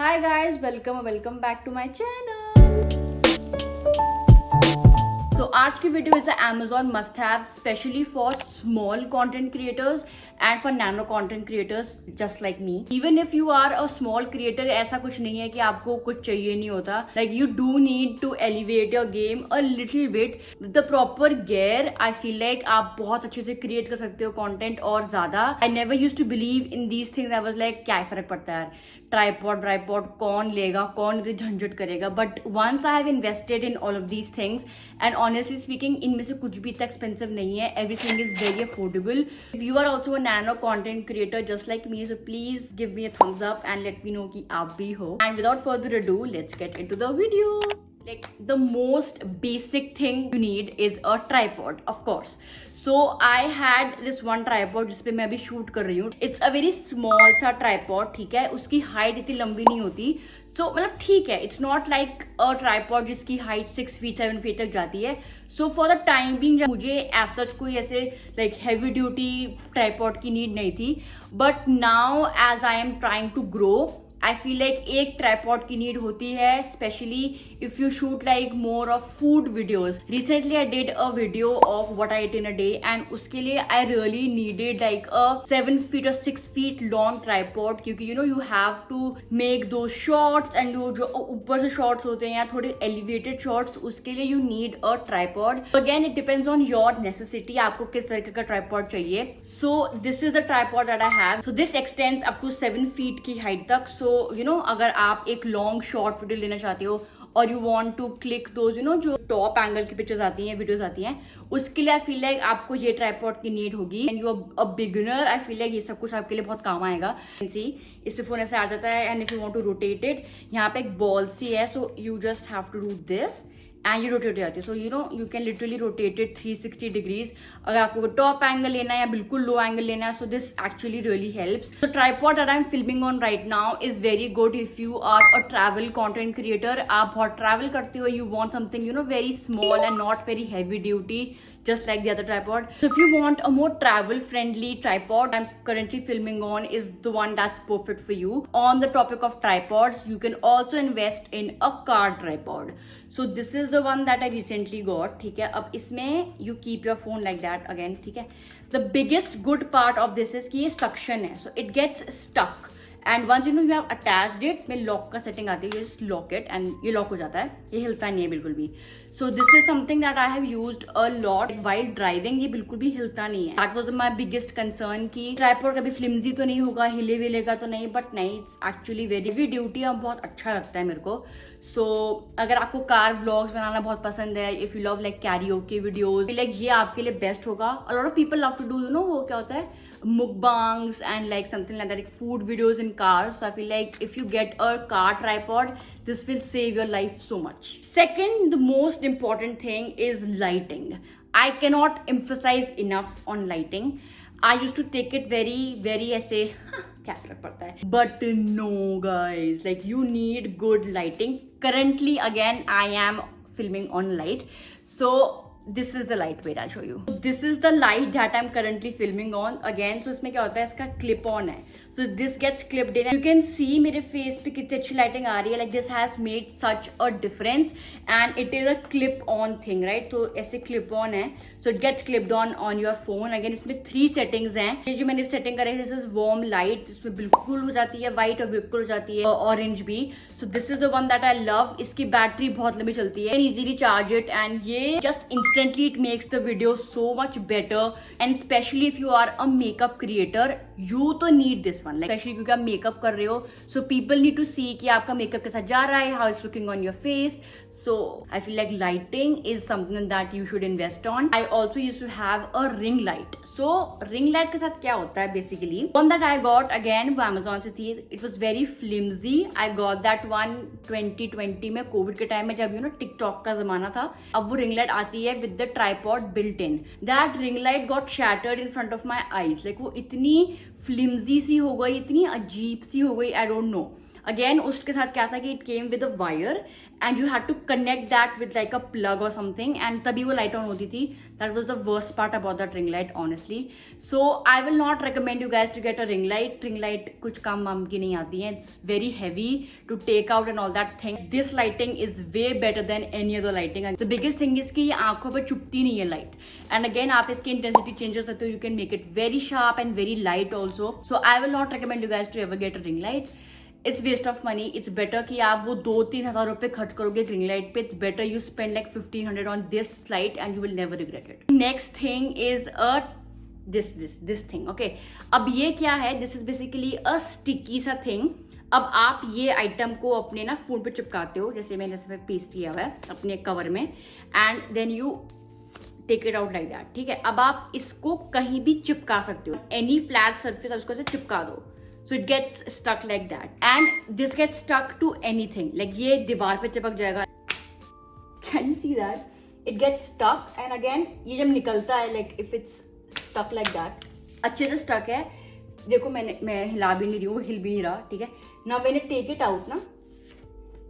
Hi guys, welcome back to my channel. So आज की video is a Amazon must have specially for small content creators and for nano content creators just like me. Even if you are a small creator, ऐसा कुछ नहीं है कि आपको कुछ चाहिए नहीं होता. Like you do need to elevate your game a little bit with the proper gear. I feel like आप बहुत अच्छे से create कर सकते हो content और ज़्यादा. I never used to believe in these things. I was like क्या फर्क पड़ता है यार, ट्राइपॉड कौन लेगा, कौन इतनी झंझट करेगा. But once I have invested in all of these things and honestly speaking इनमें से कुछ भी इतना एक्सपेंसिव नहीं है. Everything is very affordable. If you are also a nano content creator just like me, so please give me a thumbs up and let me know कि आप भी हो. And without further ado let's get into the video. Like the most basic thing you need is a tripod, of course. So I had this one tripod जिसपे मैं अभी shoot कर रही हूँ. It's a very small सा tripod, ठीक है. उसकी हाइट इतनी लंबी नहीं होती. So मतलब ठीक है. It's not like a tripod जिसकी हाइट 6 feet 7 feet तक जाती है. So for the time being मुझे as such कोई ऐसे like heavy duty tripod की नीड नहीं थी. But now as I am trying to grow, I feel like एक ट्राइपॉड की नीड होती है, specially if you shoot like more of food videos. Recently I did a video of what I eat in a day and उसके लिए I really needed like a 7 feet और 6 feet long tripod, क्योंकि you know you have to make दो shorts and जो ऊपर से shorts होते हैं या थोड़े एलिवेटेड शॉर्ट्स, उसके लिए you need a tripod. Again it depends on your necessity, आपको किस तरीके का ट्राइपॉड चाहिए. So this is the tripod that I have. So this extends up to 7 feet की हाइट तक. सो यू नो अगर आप एक लॉन्ग शॉर्ट वीडियो लेना चाहते हो और you want to click those you know जो टॉप एंगल की पिक्चर्स आती हैं, वीडियोस आती हैं, उसके लिए आई फील लाइक आपको ये ट्राइपॉड की नीड होगी. And you a beginner, I feel like ये सब कुछ आपके लिए बहुत काम आएगा. सी इस पे फोन ऐसे आ जाता है and if you want to rotate it, यहाँ पे एक बॉल सी है, so you just have to do this and ये रोटेट हो जाती है. So you know you can literally rotate it 360 degrees. अगर आपको टॉप एंगल लेना है या बिल्कुल लो एंगल लेना है, so this actually really helps. The tripod that I am filming on right now is very good if you are a travel content creator. आप बहुत ट्रैवल करते हो, you want something you know very small and not very heavy duty, just like the other tripod. So if you want a more travel friendly tripod, I'm currently filming on is the one that's perfect for you. On the topic of tripods, you can also invest in a car tripod. So this is the one that I recently got. ठीक है, अब इसमें you keep your phone like that again. ठीक है, the biggest good part of this is कि ये suction है, so it gets stuck. And once you know you have attached it, में लॉक का सेटिंग आती है, जस्ट लॉक इट एंड ये लॉक हो जाता है, ये हिलता नहीं है बिल्कुल भी. So this is something that I have used a lot while driving. ये बिल्कुल भी हिलता नहीं है. That was my biggest concern कि ट्राइपॉड कभी फ्लिमजी तो नहीं होगा, हिले विलेगा तो नहीं, बट नहीं, इट्स एक्चुअली वेरी ड्यूटी और बहुत अच्छा लगता है मेरे को. सो अगर आपको कार व्लॉग्स बनाना बहुत पसंद है, if you love like karaoke videos, like ये आपके लिए बेस्ट होगा. A lot of people love to do you know वो क्या होता है, mukbangs and like something like that, like food videos in cars. So I feel like if you get a car tripod, this will save your life so much. Second, the most important thing is lighting. I cannot emphasize enough on lighting. I used to take it very ऐसे क्या फर्क पड़ता है, but no guys, like you need good lighting. Currently again I am filming on light, so this is the light. Wait, I'll show you. This is the light that I'm currently filming on again. So इसमें क्या होता है, इसका clip on है, so this gets clipped in. You can see मेरे face पे कितनी अच्छी lighting आ रही है. Like this has made such a difference and it is a clip on thing, right? तो ऐसे clip on है, so it gets clipped on your phone. Again इसमें 3 settings हैं. ये जो मैंने setting करी है, this is warm light. इसमें बिल्कुल हो जाती है white और बिल्कुल हो जाती है orange भी. So this is the one that I love. इसकी बैटरी बहुत लंबी चलती है, easily charge it, and ये just instantly it makes the video so much better. And especially if you are a makeup creator, you तो need this one, like especially क्योंकि आप makeup कर रहे हो, so people need to see कि आपका makeup कैसा जा रहा है, how it's looking on your face. So I feel like lighting is something that you should invest on. I also used to have a ring light. So ring light के साथ क्या होता है basically, one that I got again वो Amazon से थी. It was very flimsy. I got that one 2020 में, Covid के टाइम में, जब यू नो टिकटॉक का जमाना था. अब वो रिंग लाइट आती है with the tripod built in. That ring light got shattered in front of my eyes. Like वो इतनी फ्लिमजी सी हो गई, इतनी अजीब सी हो गई, आई डोंट नो. अगेन उसके साथ क्या था कि it came with a wire and you had to connect that with like a plug और समथिंग एंड तभी वो लाइट ऑन होती थी. That was the worst part about that ring light honestly. So I will not recommend you guys to get a ring light. Ring light कुछ काम वाम की नहीं आती है. It's very heavy to take out and all that thing. This lighting is way better than any other lighting. The biggest thing is कि ये आंखों पर चुपती नहीं है लाइट. एंड अगेन आप इसकी इंटेंसिटी चेंज कर सकते हो. You can make it very sharp and very light also. So I will not recommend you guys to ever get a ring light. It's waste of money. It's better कि आप वो 2-3 हज़ार रुपए खर्च करोगे रिंग लाइट पे. It's better you spend like 1500 on this light and you will never regret it. Next thing is a this thing. Okay, अब ये क्या है? This is basically a sticky सा थिंग. अब आप ये आइटम को अपने ना फोन पे चिपकाते हो, जैसे मैंने इसमें पेस्ट किया हुआ है अपने कवर में, and then you take it out like that. ठीक है, अब आप इसको कहीं भी चिपका सकते हो. एनी फ्लैट सर्फेस आप इसको ऐसे चिपका दो. So it gets stuck like that, and this gets stuck to anything. Like ये दीवार पे चिपक जाएगा. Can you see that? It gets stuck, and again ये जब निकलता है, like if it's stuck like that, अच्छे से stuck है. देखो मैं हिला भी नहीं रही हूँ, हिल भी नहीं रहा. ठीक है ना, मैंने टेक इट आउट ना,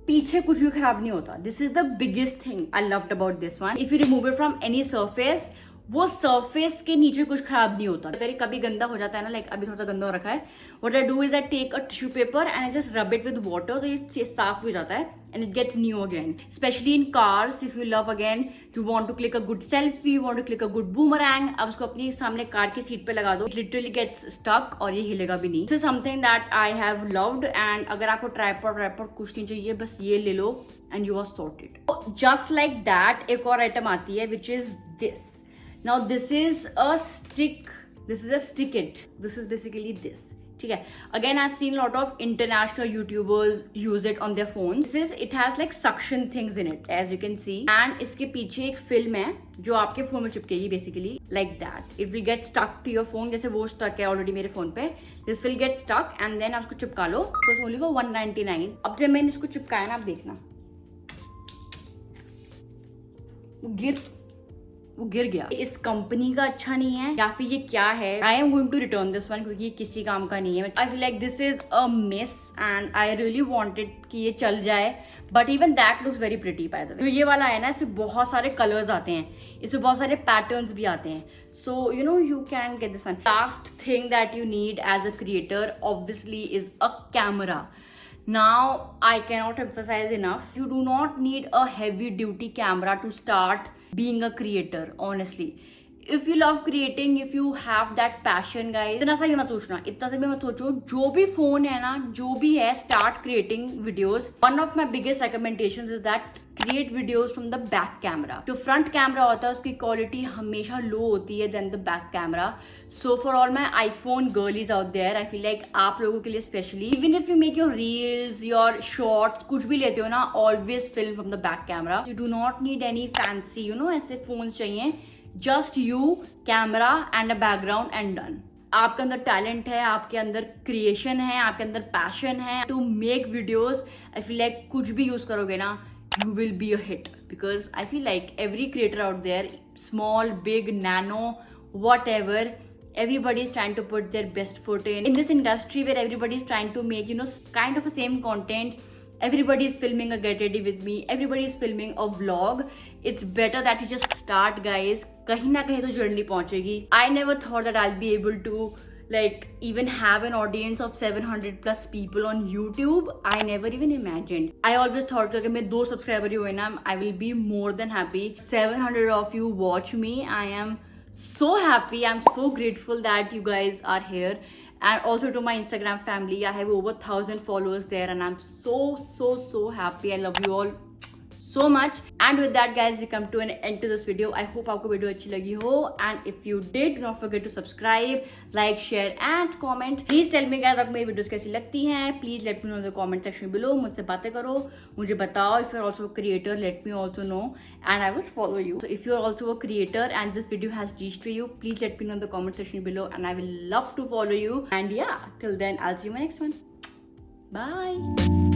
पीछे कुछ भी खराब नहीं होता. This is the biggest thing I loved about this one. If you remove it from any surface, वो सरफेस के नीचे कुछ खराब नहीं होता. अगर ये कभी गंदा हो जाता है ना, लाइक अभी थोड़ा सा गंदा हो रखा है, what I do is I take a tissue paper and I just rub it with water, तो ये साफ हो जाता है and it gets new again. Specially in cars, if you love again, you want to click a good selfie, you want to click a good boomerang, अब उसको अपनी सामने कार की सीट पे लगा दो. इट लिटरली गेट्स स्टक और ये हिलेगा भी नहीं. This is something that I have loved. And अगर आपको ट्राइपॉड कुछ नहीं चाहिए, बस ये ले लो and you are sorted. Just like that एक और आइटम आती है which is this. Now this is a stick. This is a stick it. This is basically this. ठीक है. Again, I've seen a lot of international YouTubers use it on their phones. It has like suction things in it, as you can see. And इसके पीछे एक film है जो आपके phone में चिपकेगी basically like that. It will get stuck to your phone. जैसे वो stuck है already मेरे फोन पे. This will get stuck and then आप उसको चिपका लो. So it's only for 199. अब जब मैंने इसको चिपकाया ना, आप देखना वो गिर गया. इस कंपनी का अच्छा नहीं है या फिर ये क्या है? I am going to return this one क्योंकि ये किसी काम का नहीं है. I feel like this is a miss and I really wanted कि ये चल जाए, but even that looks very pretty. By the way, ये वाला है ना, इसमें बहुत सारे कलर्स आते हैं, इसमें बहुत सारे पैटर्न्स भी आते हैं. So you know you can get this one. Last thing that you need as a creator obviously is a camera. Now I cannot emphasize enough, you do not need a heavy duty camera to start being a creator. Honestly, if you love creating, if you have that passion guys, इतना सा भी मत सोचना, इतना सा भी मत सोचो. जो भी फोन है ना, जो भी है, start creating videos. One of my biggest recommendations is that create videos from the back camera. जो front camera होता है उसकी quality हमेशा low होती है than the back camera. So for all my iPhone girlies out there, I feel like आप लोगों के लिए especially, even if you make your reels, your shorts, कुछ भी लेते हो ना, always film from the back camera. You do not need any fancy, you know, ऐसे phones चाहिए. Just you, camera and a background and done. आपके अंदर talent है, आपके अंदर क्रिएशन है, आपके अंदर पैशन है to make videos. I feel like कुछ भी यूज करोगे ना, you will be a hit, because I feel like every creator out there, small, big, nano, whatever, everybody is trying to put their best foot in this industry where everybody is trying to make, you know, kind of the same content. Everybody is filming a get ready with me, everybody is filming a vlog. It's better that you just start guys. कहीं ना कहीं तो journey पहुंचेगी. I never thought that I'll be able to like even have an audience of 700 plus people on YouTube. I never even imagined. I always thought कि अगर मैं 2 subscriber ही हुए ना, I will be more than happy. 700 of you watch me. I am so happy. I'm so grateful that you guys are here. And also to my Instagram family, I have over 1,000 followers there and I'm so happy. I love you all so much. And with that guys, we come to an end to this video. I hope आपको video अच्छी लगी हो, and if you did, do not forget to subscribe, like, share and comment. Please tell me guys आपको मेरी videos कैसी लगती हैं. Please let me know in the comment section below. मुझसे बातें करो, मुझे बताओ. If you're also a creator, let me also know and I will follow you. So if you're also a creator and this video has reached to you, please let me know in the comment section below and I will love to follow you. And yeah, till then I'll see you in my next one. Bye.